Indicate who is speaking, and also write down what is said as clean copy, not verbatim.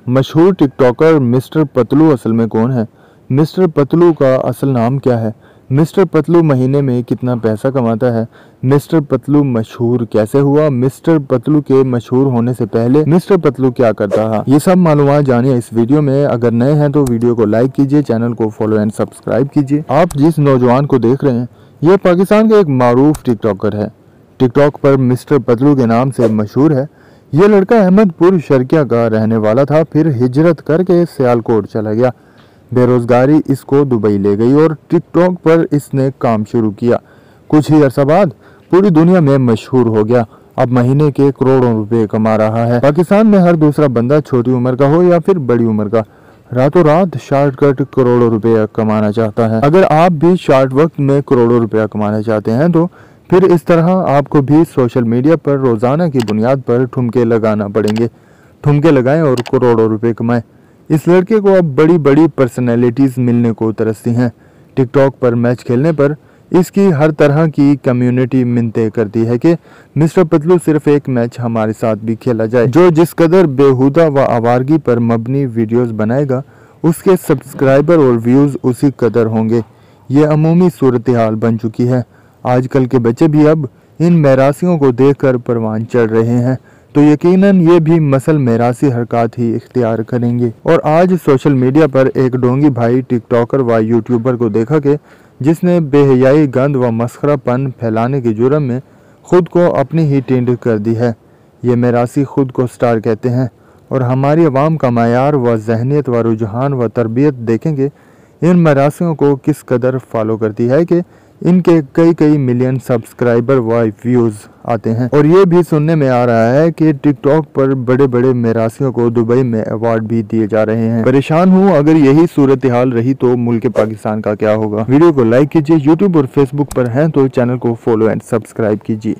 Speaker 1: मशहूर TikToker mister Patlu असल में कौन है? मिस्टर पतलू का असल नाम क्या है? मिस्टर पतलू महीने में कितना पैसा कमाता है? मिस्टर पतलू मशहूर कैसे हुआ? मिस्टर पतलू के मशहूर होने से पहले मिस्टर पतलू क्या करता था? ये सब मालूमात जानिए इस वीडियो में। अगर नए हैं तो वीडियो को लाइक कीजिए, चैनल को फॉलो एंड सब्सक्राइब कीजिए। आप जिस नौजवान को देख रहे हैं ये पाकिस्तान का एक मारूफ टिकटॉकर है। टिकटॉक पर मिस्टर पतलू के नाम से मशहूर है। ये लड़का अहमदपुर शर्किया का रहने वाला था, फिर हिजरत करके सियालकोट चला गया। बेरोजगारी इसको दुबई ले गई और टिकटॉक पर इसने काम शुरू किया। कुछ ही अरसा बाद पूरी दुनिया में मशहूर हो गया। अब महीने के करोड़ों रुपए कमा रहा है। पाकिस्तान में हर दूसरा बंदा छोटी उम्र का हो या फिर बड़ी उम्र का रातों रात शॉर्टकट करोड़ों रुपया कमाना चाहता है। अगर आप भी शॉर्ट वक्त में करोड़ों रुपया कमाना चाहते हैं तो फिर इस तरह आपको भी सोशल मीडिया पर रोजाना की बुनियाद पर ठुमके लगाना पड़ेंगे। ठुमके लगाएं और करोड़ों रुपए कमाएं। इस लड़के को अब बड़ी बड़ी पर्सनैलिटीज मिलने को तरसती हैं। टिकटॉक पर मैच खेलने पर इसकी हर तरह की कम्युनिटी मिन्नतें करती है कि मिस्टर पतलू सिर्फ एक मैच हमारे साथ भी खेला जाए। जो जिस कदर बेहुदा व आवारगी पर मबनी वीडियोस बनाएगा उसके सब्सक्राइबर और व्यूज उसी कदर होंगे। ये अमूमी सूरत हाल बन चुकी है। आजकल के बच्चे भी अब इन मैरासियों को देखकर परवान चढ़ रहे हैं तो यकीनन ये भी मसल मैरासी हरकत ही इख्तियार करेंगे। और आज सोशल मीडिया पर एक डोंगी भाई टिकटॉकर व यूट्यूबर को देखा कि जिसने बेहयाई गंद व मस्खरापन फैलाने के जुर्म में खुद को अपनी ही टेंड कर दी है। ये मैरासी खुद को स्टार कहते हैं और हमारी अवाम का मायार व जहनीत व रुझान व तरबियत देखेंगे इन मैरासियों को किस कदर फॉलो करती है कि इनके कई मिलियन सब्सक्राइबर व व्यूज आते हैं। और ये भी सुनने में आ रहा है कि टिकटॉक पर बड़े बड़े मैरासियों को दुबई में अवार्ड भी दिए जा रहे हैं। परेशान हूँ, अगर यही सूरत हाल रही तो मुल्क पाकिस्तान का क्या होगा? वीडियो को लाइक कीजिए। यूट्यूब और फेसबुक पर हैं तो चैनल को फॉलो एंड सब्सक्राइब कीजिए।